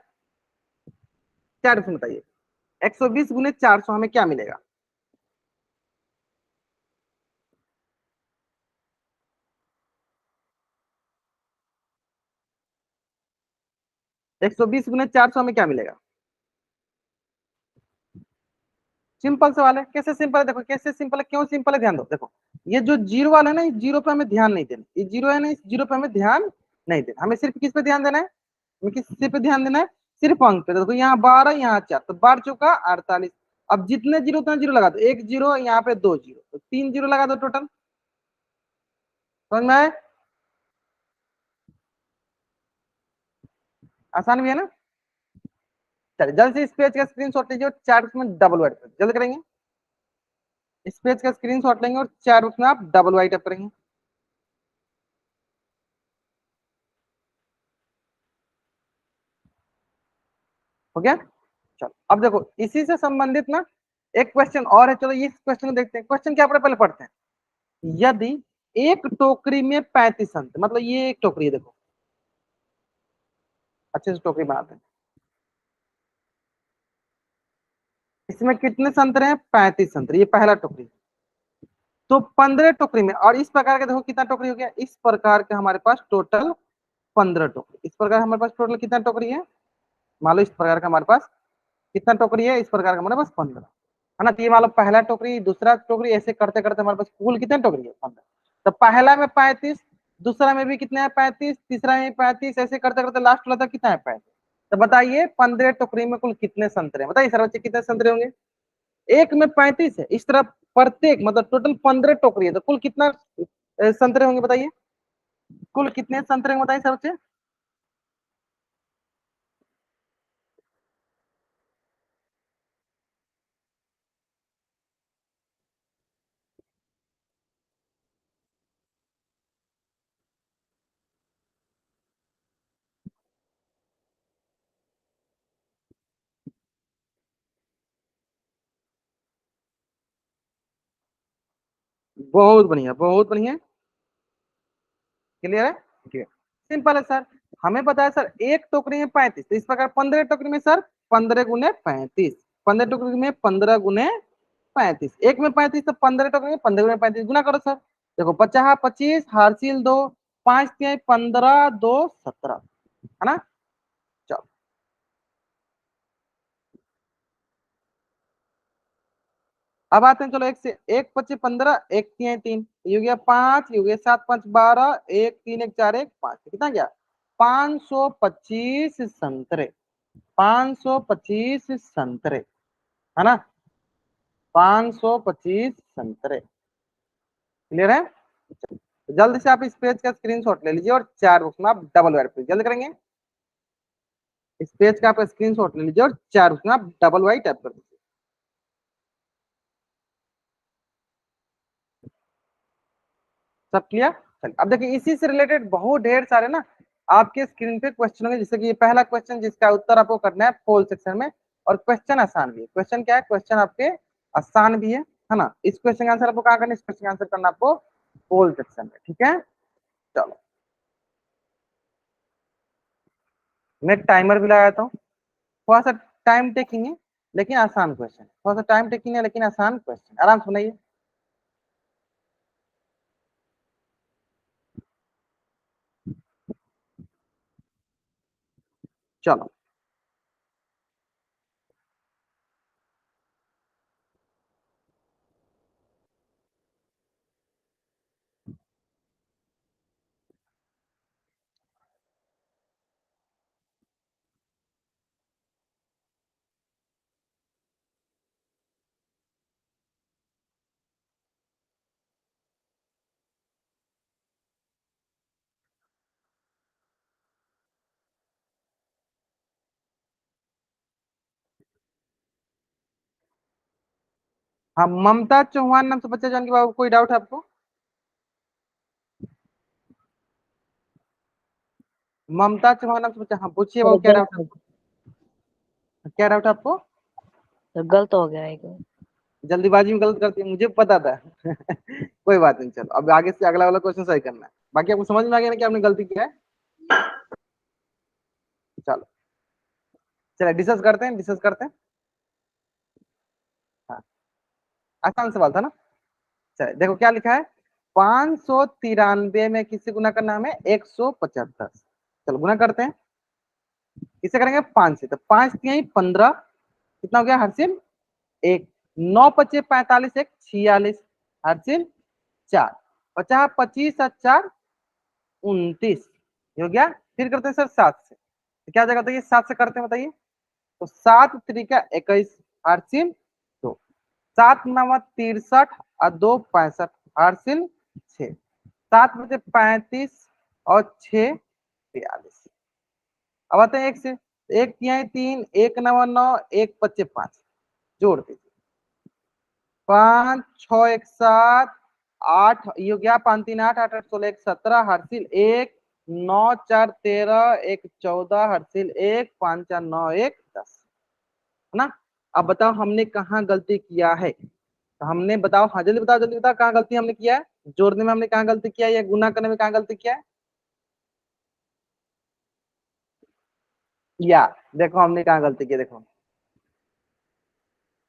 क्या डिफरेंस बताइए, 120 गुने 400 हमें क्या मिलेगा? 120 गुने 400 हमें क्या मिलेगा? सिंपल सवाल है, कैसे सिंपल है देखो, कैसे सिंपल है, क्यों सिंपल है ध्यान दो। देखो ये जो जीरो वाला है ना, इस जीरो पे हमें ध्यान नहीं देना, ये जीरो है ना, इस जीरो पे हमें ध्यान नहीं देना, हमें सिर्फ किस पे ध्यान देना है, हमें किस पे ध्यान देना है, सिर्फ अंक पे। देखो यहाँ 12 यहाँ 4 तो 12 चौका 48, अब जितने जीरो उतना जीरो लगा दो, एक जीरो यहाँ पे दो जीरो तो तीन जीरो लगा दो टोटल, समझ में आए? आसान भी है ना। चलिए जल्द से इस पेज का स्क्रीनशॉट लीजिए और चार्ट में डबल वाइट जल्द करेंगे, इस पेज का स्क्रीनशॉट लेंगे और चार्ट में आप डबल वाइट अप करेंगे, हो गया। चलो अब देखो इसी से संबंधित ना एक क्वेश्चन और है, चलो इस क्वेश्चन को देखते हैं, क्वेश्चन क्या पहले पढ़ते हैं। यदि एक टोकरी में 35 अंक, मतलब ये एक टोकरी है देखो, अच्छे से टोकरी बनाते हैं, इसमें कितने संतरे हैं, 35 संतरे, ये पहला टोकरी। तो 15 टोकरी में, और इस प्रकार के देखो कितना टोकरी हो गया, इस प्रकार के हमारे पास टोटल 15 टोकरी, इस प्रकार हमारे पास टोटल कितना टोकरी है, मान लो इस प्रकार का हमारे पास कितना टोकरी है, इस प्रकार का हमारे पास 15 है ना। तो ये मान लो पहला टोकरी दूसरा टोकरी, ऐसे करते करते हमारे पास कुल कितने टोकरी है, 15। तो पहला में 35, दूसरा में भी कितना है 35, तीसरा में 35, ऐसे करते करते लास्ट वाला तक कितना है 35। तो बताइए 15 टोकरी में कुल कितने संतरे, बताइए सर बच्चे कितने संतरे होंगे, एक में 35 है, इस तरफ प्रत्येक मतलब टोटल 15 टोकरी है, तो कुल कितना संतरे होंगे बताइए, कुल कितने संतरे होंगे बताइए सर बच्चे। बहुत बढ़िया बहुत बढ़िया, क्लियर है, क्लियर, सिंपल है सर। हमें पता है सर एक टोकरी में 35, तो इस प्रकार 15 टोकरी में सर 15 गुने 35, 15 टोकरी में 15 गुने 35, एक में 35 तो 15 टोकरी में 15 गुने 35 गुना करो सर। देखो 50 25 हासिल दो, 5 3 15 2 17 है ना। चलो अब आते हैं, चलो एक से एक 25 15 एक 3 3, ये हो गया 5, ये हो गया 7 5 12, एक 3 1 4 1 5, कितना गया 525 संतरे, 525 संतरे है ना, 525 संतरे, क्लियर है। तो जल्दी से आप इस पेज का स्क्रीनशॉट ले लीजिए और चार बुक्स में आप डबल वाइट पे जल्द करेंगे, इस पेज का आप स्क्रीनशॉट ले लीजिए और चार बुक्स में आप डबल वाइट टैप कर दीजिए। सब क्लियर। चलिए अब देखिए इसी से रिलेटेड बहुत ढेर सारे ना आपके स्क्रीन पे क्वेश्चन होंगे, जैसे कि ये पहला क्वेश्चन जिसका उत्तर आपको करना है पोल सेक्शन में, और क्वेश्चन आसान भी है, क्वेश्चन क्या है, क्वेश्चन आपके आसान भी है ना। इस क्वेश्चन का आंसर आपको कहाँ करना है, इस क्वेश्चन का आंसर करना आपको पोल सेक्शन में, ठीक है। चलो मैं टाइमर भी लगाता हूँ, थोड़ा सा टाइम टेकिंग है, लेकिन आसान क्वेश्चन, थोड़ा सा टाइम टेकिंग है लेकिन आसान क्वेश्चन, आराम से सुनाइए। चलो, हाँ, ममता चौहान नाम से बच्चा जानकी बाबू, कोई डाउट है आपको? ममता चौहान नाम से बच्चा, हाँ पूछिए बाबू, सर क्या गलत डाउट है हो आपको? क्या डाउट है आपको? सर गलत हो गया एक। जल्दीबाजी में गलत करती है, मुझे पता था। कोई बात नहीं, चलो अब आगे से अगला वाला क्वेश्चन सही करना है। बाकी आपको समझ में आ गया ना कि आपने गलती किया है? चलो, चलिए डिस्कस करते हैं, डिस्कस करते हैं। हाँ, आसान सवाल था ना। चलिए देखो क्या लिखा है, 593 में किससे गुना करना हमें? 175। चलो गुना करते हैं, किससे करेंगे? 5 से। तो 5 तिहाई 15, कितना हो गया हर्षिल? एक। 9 पचे 45, एक 46, हर्षिल 4। 50 25 और 4 29, हो गया। फिर करते हैं सर 7 से, तो क्या जगह बताइए, 7 से करते हैं बताइए। तो 7 त्रिका 21, हर्षिल 2। 7 नवा 63 और 2 65, हर्षिल 6। 7 बचे 35 और 6 42। अब आते हैं एक से, एक तिहाई 3, एक नवा 9, एक पच्चे 5, जोड़ दीजिए। 5 6 1 7 8, ये हो गया 5 3 8 8 8 16 1 17, हर्षिल 1। 9 4 13, 1 14, हर्षिल 1। 5 4 9 1 10, है ना। अब बताओ हमने कहाँ गलती किया है? तो हमने, बताओ, हाँ जल्दी बताओ, जल्दी बताओ, कहाँ गलती हमने किया है? जोड़ने में हमने कहाँ गलती किया है, या गुना करने में कहाँ गलती किया है? या देखो हमने कहाँ गलती की, देखो।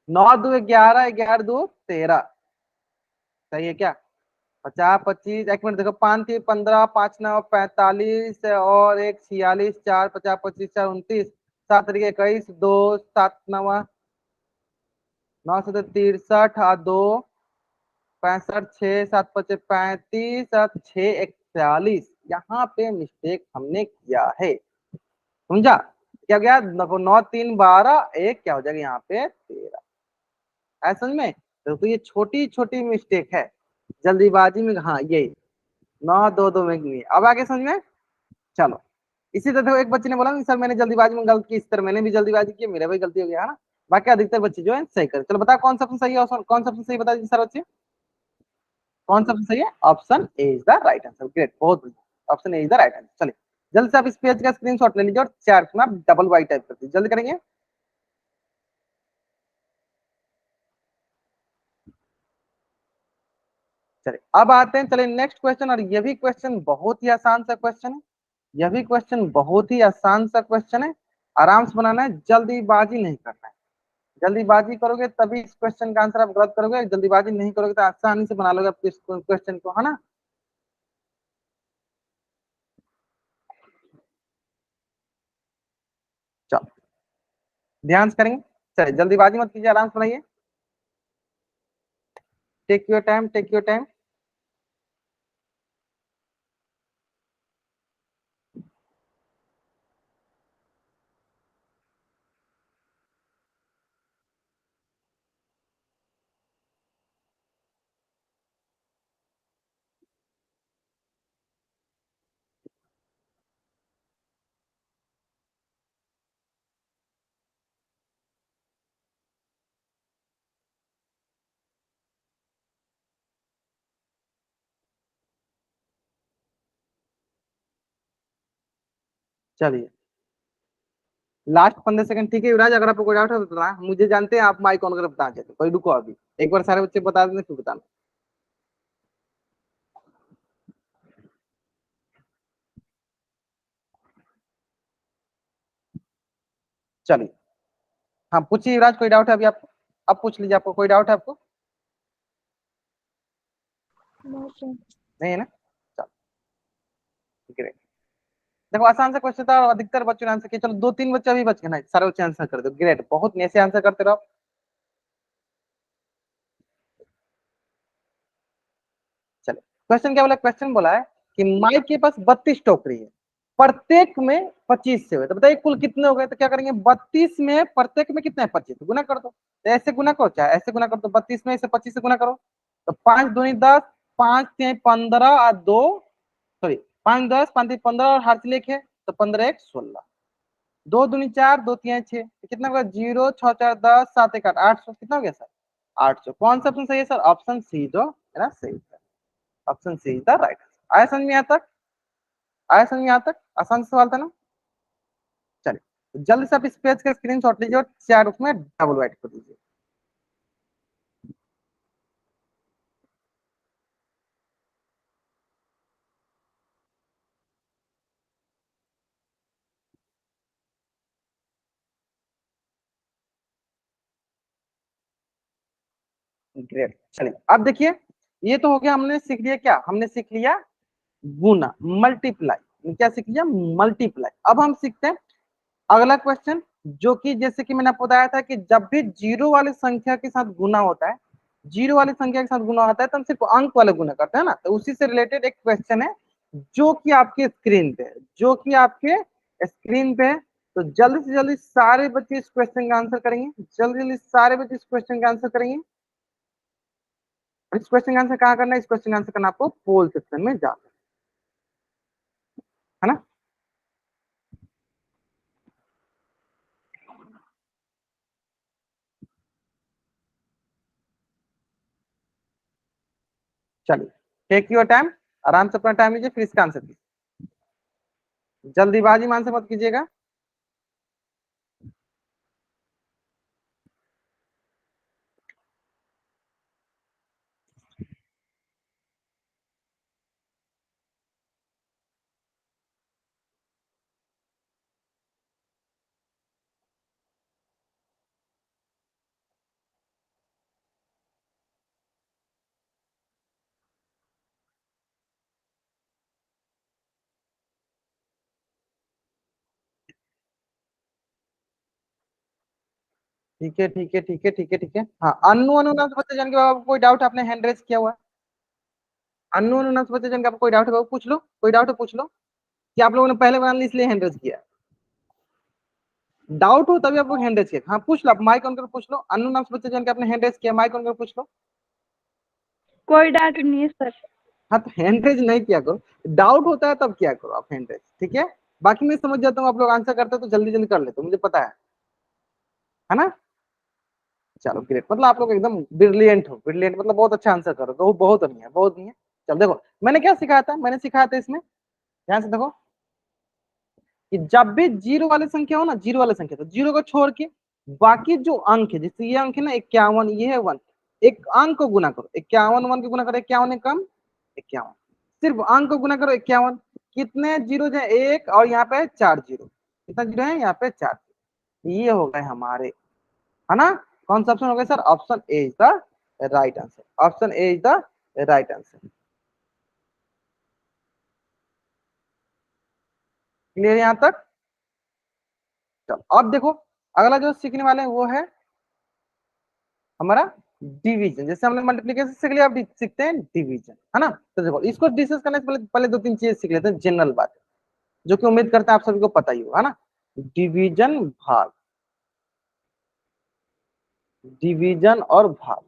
9 2 11, 11 2 13, सही है क्या? 50 25, एक मिनट देखो, 5 3 15, 5 9 45 और एक 46, 4 50 25 4 29, 7 3 21, 2 7 9 9 से 63 और 2 65, 6 7 5 35 और 6 41, यहाँ पे मिस्टेक हमने किया है, समझा? क्या गया, देखो 9 3 12, एक क्या हो जाएगा यहाँ पे 13, है समझ में? तो ये छोटी छोटी मिस्टेक है, जल्दीबाजी में, हाँ यही 9 2 2 में नहीं है। अब आगे समझ में? चलो, इसी तरह देखो, एक बच्चे ने बोला ना सर मैंने जल्दीबाजी में गलती की, इस तरह मैंने भी जल्दीबाजी की, मेरा भी गलती हो गया, है ना। बाकी अधिकतर बच्चे जो है सही करे। चलो बताओ कौन सा ऑप्शन सही है, और कौन सा ऑप्शन सही, बता दीजिए सर बच्चे, कौन सा ऑप्शन सही है? Option A is the right answer, great, बहुत बढ़िया, option A is the right answer. चलिए जल्दी से आप इस पेज का स्क्रीनशॉट ले लीजिए और चार्ट में आप डबल वाई टाइप कर दीजिए, जल्दी करेंगे। चलिए अब आते हैं, चलिए नेक्स्ट क्वेश्चन, और ये भी क्वेश्चन बहुत ही आसान सा क्वेश्चन है, यह भी क्वेश्चन बहुत ही आसान सा क्वेश्चन है। आराम से बनाना है, जल्दीबाजी नहीं करना है। जल्दीबाजी करोगे तभी इस क्वेश्चन का आंसर आप गलत करोगे, जल्दीबाजी नहीं करोगे तो आसानी से बना लोगे आप इस क्वेश्चन को, है ना। चलो ध्यान से करेंगे, चलिए जल्दीबाजी मत कीजिए, आराम से बनाइए, take your time, take your time. चलिए लास्ट 15 सेकंड, ठीक है युवराज, अगर आपको कोई डाउट है तो बताना, मुझे जानते हैं आप माइक ऑन कर बता चाहते, कोई रुको अभी, एक बार सारे बच्चे बता देंगे फिर बताना। चलिए हाँ पूछिए युवराज, कोई डाउट है अभी आपको? अब पूछ लीजिए, आपको कोई डाउट है आपको? नहीं है ना? चलो ग्रेट। देखो आसान सा क्वेश्चन था और अधिकतर बच्चों ने आंसर किया। चलो 2-3 बच्चे अभी बच गए ना, सारे बच्चे आंसर कर दो। ग्रेट, बहुत ऐसे आंसर करते रहो। चलो क्वेश्चन क्या बोला? क्वेश्चन बोला है कि माइक के पास 32 टोकरी है, प्रत्येक में 25 से हुए, तो बताइए कुल कितने हो गए? तो क्या करेंगे, 32 में प्रत्येक में कितना है 25, गुना कर दो। तो ऐसे गुना करो, चाहे ऐसे गुना कर दो, 32 में इसे 25 से गुना करो। तो 5 दूनी 10, 5 3 15 और 2, सॉरी 5 10, 5 3 15 और हाथ लेके है, तो 15 1 16, 2 दूनी 4, 2 3 6, तो कितना होगा? 0 6 4 10 7 1 8, 800। कितना हो गया सर? 800। कौन सा ऑप्शन सही है सर? ऑप्शन सी जो है ना सही है। Option C is the right answer. आया समझ में यहाँ तक? आया समझ में यहाँ तक? आसान सवाल था ना? चलिए तो जल्दी से आप इस पेज का स्क्रीनशॉट लीजिए और चार उसमें डबल राइट कर दीजिए। ग्रेट। चलिए अब देखिए, ये तो हो गया, हमने सीख लिया क्या? हमने सीख लिया गुना, मल्टीप्लाई। क्या सीख लिया? मल्टीप्लाई। अब हम सीखते हैं अगला क्वेश्चन, जो कि जैसे कि मैंने आपको बताया था कि जब भी जीरो वाली संख्या के साथ गुना होता है, जीरो वाली संख्या के साथ गुना होता है तो हम सिर्फ अंक वाले गुना करते हैं ना। तो उसी से रिलेटेड एक क्वेश्चन है जो कि आपके स्क्रीन पे है, जो कि आपके स्क्रीन पे है। तो जल्दी से जल्दी सारे बच्चे इस क्वेश्चन का आंसर करेंगे, जल्दी जल्दी सारे बच्चे इस क्वेश्चन का आंसर करेंगे। और इस क्वेश्चन का आंसर कहाँ करना है? इस क्वेश्चन का आंसर करना आपको पोल सेक्शन में जाकर, है ना? चलिए टेक योर टाइम, आराम से अपना टाइम लीजिए, फिर इसका आंसर दीजिए। जल्दीबाजी में आंसर मत कीजिएगा। ठीक है ठीक है ठीक है ठीक है ठीक है। हाँ अन्नू अनु नाम से बच्चे जान के बाबा कोई डाउट? आपने हैंड रेज किया हुआ है। अन्नू अनु नाम से बच्चे जान के आपको कोई डाउट है बाबू? पूछ लो, कोई डाउट है पूछ लो। कि आप लोगों ने पहले बना ली इसलिए हैंड रेज किया? डाउट हो तभी आप लोग हैंड रेज किया। हाँ पूछ लो, आप माइक ऑन कर पूछ लो। अन्नू नाम से बच्चे जान के आपने हैंड रेज किया, माइक ऑन कर पूछ लो। कोई डाउट नहीं है सर। हाँ तो हैंड रेज नहीं किया करो, डाउट होता है तब क्या करो आप हैंड रेज, ठीक है? बाकी मैं समझ जाता हूँ आप लोग आंसर करते हो तो जल्दी जल्दी कर लेते हो, मुझे पता है ना? चलो ग्रेट, मतलब आप लोग एकदम ब्रिलियंट हो। ब्रिलियंट मतलब बहुत अच्छा आंसर करो, बहुत बहुत नहीं है, बहुत नहीं है। चलो देखो मैंने क्या सिखाया था, मैंने सिखाया था इसमें, ध्यान से देखो, कि जब भी जीरो वाली संख्या हो ना, जीरो वाली संख्या, तो जीरो को छोड़ के बाकी जो अंक है, जैसे ये अंक है ना 51, ये है 1, एक अंक को गुना करो। 51 1 को गुना करो, 51 कम 51, सिर्फ अंक को गुना करो 51। कितने जीरो है? एक, और यहाँ पे 4 जीरो। कितना जीरो है यहाँ पे? 4। ये हो गए हमारे, है ना? कौन सा ऑप्शन हो गया sir? Option A is the right answer. Option A is the right answer. Clear यहाँ तक? चलो अब देखो, अगला जो सीखने वाले हैं वो है हमारा डिवीजन। जैसे हमने मल्टीप्लिकेशन सीख लिया, अब सीखते हैं डिवीजन, है ना? तो देखो इसको डिस्कस करने से पहले पहले 2-3 चीजें सीख लेते हैं, जनरल बात, जो कि उम्मीद करते हैं आप सभी को पता ही होगा, है ना? डिवीजन भाग, डिवीजन और भाग,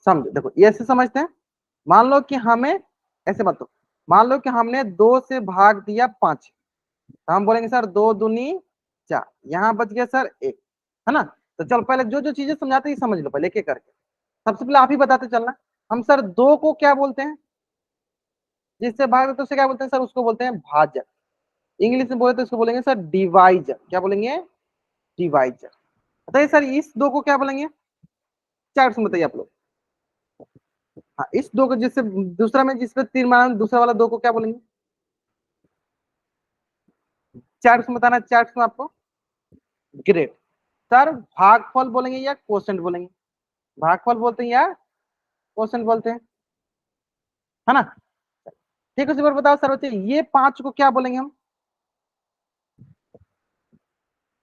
समझो। देखो ये ऐसे समझते हैं, मान लो कि हमें, ऐसे मत लो, मान लो कि हमने 2 से भाग दिया 5, तो हम बोलेंगे सर 2 दूनी 4, यहाँ बच गया सर 1, है ना? तो चल पहले जो जो चीजें समझाते हैं समझ लो पहले एक एक करके। सबसे पहले आप ही बताते चलना, हम सर 2 को क्या बोलते हैं? जिससे भाग देते उसे क्या बोलते हैं सर? उसको बोलते हैं भाजक। इंग्लिश में बोले तो इसको बोलेंगे सर डिवाइजर। क्या बोलेंगे? डिवाइजर। बताइए सर इस 2 को क्या बोलेंगे? चार से बताइए आप लोग। हाँ इस 2 को, जिससे दूसरा में जिसपे तीर मारा दूसरा वाला 2 को क्या बोलेंगे? चार बताना है, चार में आपको। ग्रेट सर, भागफल बोलेंगे या क्वोशंट बोलेंगे? भागफल बोलते हैं या क्वोशंट बोलते हैं, है ना? ठीक है, उसी पर बताओ सर बच्चे, ये पांच को क्या बोलेंगे हम?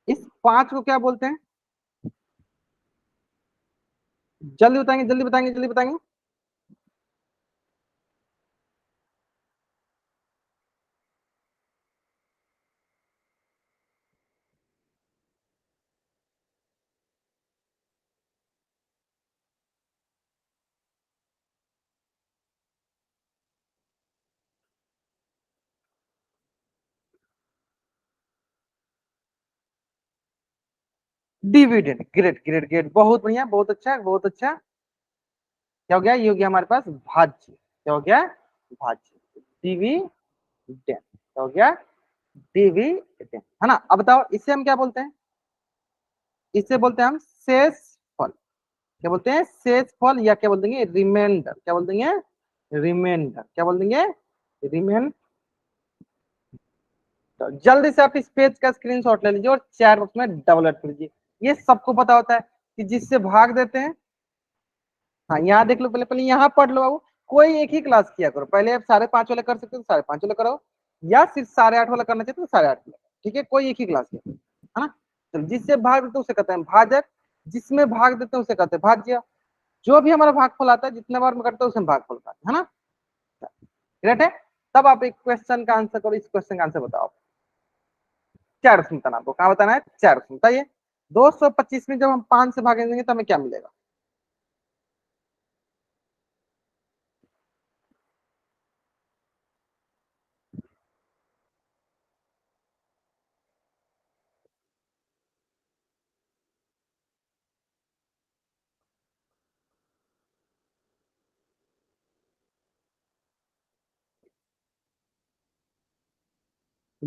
इस पांच को क्या बोलते हैं? जल्दी बताएंगे, जल्दी बताएंगे, जल्दी बताएंगे। डिविडेंड, ग्रेट ग्रेट ग्रेट, बहुत बढ़िया, बहुत अच्छा, बहुत अच्छा। क्या हो गया? ये हो गया हमारे पास भाज्य। क्या हो गया? भाज्य, डिविडेंड। क्या हो गया? डिविडेंड, है ना? अब बताओ इसे हम क्या बोलते हैं? इसे बोलते हैं हम शेष फल। क्या बोलते हैं? शेष फल, या क्या बोल देंगे? रिमाइंडर। क्या बोल देंगे? रिमाइंडर। क्या बोल देंगे? रिमाइंडर। तो जल्दी से आप इस पेज का स्क्रीनशॉट ले लीजिए और चैट बॉक्स में डबल कर लीजिए। ये सबको पता होता है कि जिससे भाग देते हैं। हाँ, यहाँ देख लो, पहले पहले यहाँ पढ़ लो बाबू। कोई एक ही क्लास किया करो, पहले आप 5.5 वाला कर सकते हो तो 5.5 वाला करो, या सिर्फ 8.5 वाला करना चाहते तो 8.5 वाला। ठीक है, कोई एक ही क्लास किया, है ना? तो जिससे भाग देते हैं उसे कहते हैं भाजक, जिसमें भाग देते हैं उसे कहते हैं भाज्य। जो भी हमारा भागफल आता है, जितने बार में करते हैं उसे हम भागफल कहते हैं, है ना? ग्रेट है। तब आप एक क्वेश्चन का आंसर करो, इस क्वेश्चन का आंसर बताओ। चार उसमें बताना, आपको कहाँ बताना है? चार उसमें बताइए। 225 में जब हम 5 से भागेंगे तो हमें क्या मिलेगा?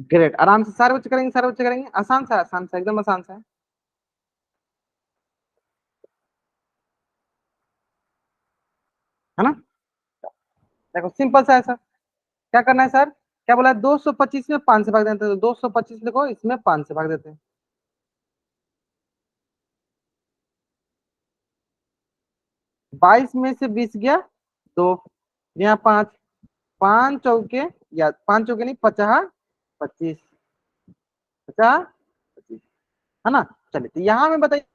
ग्रेट, आराम से सारे बच्चे करेंगे, सारे बच्चे करेंगे। आसान सा, आसान सा, एकदम आसान सा है। है ना? देखो सिंपल सा है सर। क्या करना है सर? क्या बोला है? 225 में 5 से भाग देते हैं, तो 225 लिखो, इसमें 5 से भाग देते हैं। 22 में से 20 गया 2, यहाँ 5, 5 चौके, या 5 चौके नहीं, 50 25, 50 25, है ना? चलिए, तो यहाँ में बताइए।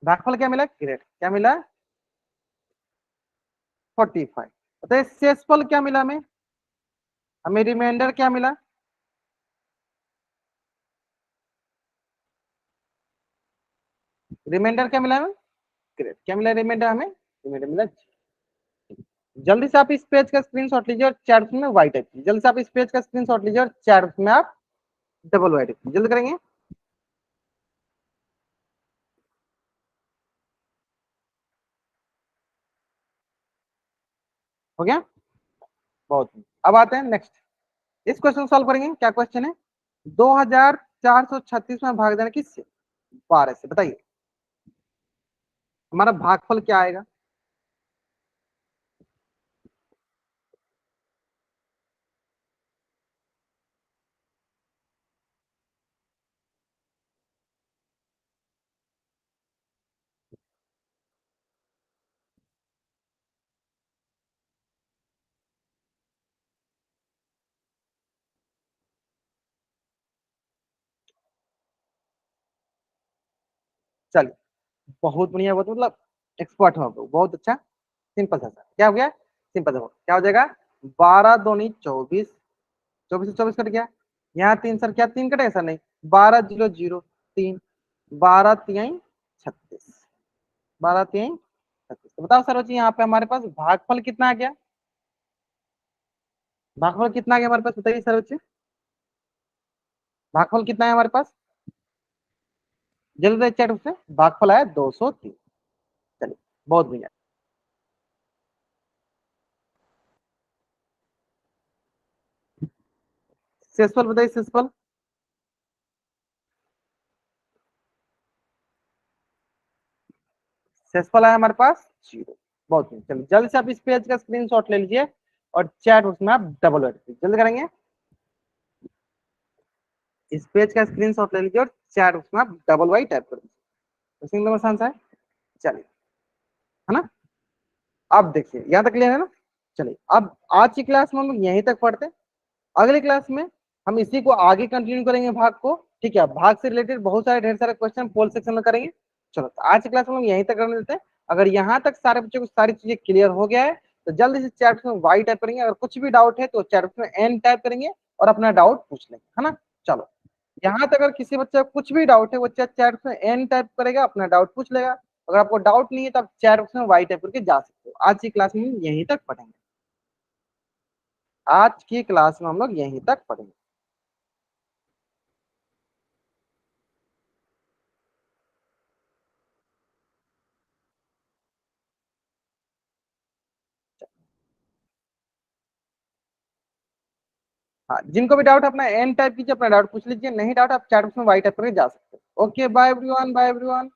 भागफल क्या मिला? ग्रेट, क्या मिला? 45। बताइए शेषफल क्या मिला हमें? हमें रिमाइंडर क्या मिला? रिमाइंडर क्या मिला हमें? ग्रेट, क्या मिला रिमाइंडर हमें? रिमाइंडर मिला। जल्दी से आप इस पेज का स्क्रीनशॉट लीजिए और चैट में वाइट टाइप कीजिए। जल्दी से आप इस पेज का स्क्रीनशॉट लीजिए और चैट में आप डबल वाइट टाइप कीजिए। जल्दी करेंगे। हो गया? बहुत। अब आते हैं नेक्स्ट। इस क्वेश्चन सॉल्व करेंगे। क्या क्वेश्चन है? 2436 में भाग देना किससे? 12 से। बताइए हमारा भागफल क्या आएगा? चलिए, बहुत बढ़िया, बहुत मतलब एक्सपर्ट हो आप लोग, बहुत अच्छा। सिंपल सा सर, क्या हो गया? सिंपल सा क्या हो जाएगा? 12 दूनी 24, 24 से 24 कट गया। यहाँ 3 सर, क्या 3 कटेगा सर? नहीं, 12 0 0 3, 12 3 36, 12 3 36। तो बताओ सर बच्चे, यहाँ पे हमारे पास भागफल कितना आ गया? भागफल कितना आ गया हमारे पास? बताइए सर बच्चे, भागफल कितना है हमारे पास? जल्दी चैट से। भागफल आया 203। चलिए, बहुत बढ़िया। सेसफल बताइए, सेसफल। सेसफल है हमारे पास 0। बहुत बढ़िया। चलिए जल्दी से आप इस पेज का स्क्रीनशॉट ले लीजिए और चैट उसमें आप डबल ऐड कीजिए, जल्दी करेंगे। इस पेज का स्क्रीनशॉट ले लीजिए और चैट उसमें आप डबल वाई टाइप कर दीजिए। सिंगल में आसान सा है। चलिए, है ना। अब देखिए यहाँ तक क्लियर है ना। चलिए अब आज की क्लास में हम लोग यहीं तक पढ़ते हैं। अगली क्लास में हम इसी को आगे कंटिन्यू करेंगे, भाग को। ठीक है, भाग से रिलेटेड बहुत सारे ढेर सारे क्वेश्चन पोल सेक्शन में करेंगे। चलो तो आज की क्लास में हम यहीं तक करने देते हैं। अगर यहाँ तक सारे बच्चों को सारी चीजें क्लियर हो गया है तो जल्दी से चैट में वाई टाइप करेंगे। अगर कुछ भी डाउट है तो चैट में एन टाइप करेंगे और अपना डाउट पूछ लेंगे, है ना। चलो, यहाँ तक अगर किसी बच्चे को कुछ भी डाउट है वो चैट में एन टाइप करेगा, अपना डाउट पूछ लेगा। अगर आपको डाउट नहीं है तो आप चैट में वाई टाइप करके जा सकते हो। आज की क्लास में यहीं तक पढ़ेंगे। आज की क्लास में हम लोग यहीं तक पढ़ेंगे। हाँ, जिनको भी डाउट है अपना एन टाइप कीजिए, अपना डाउट पूछ लीजिए। नहीं डाउट आप चैट में वाई टाइप करके जा सकते हो। Okay, bye everyone, bye everyone.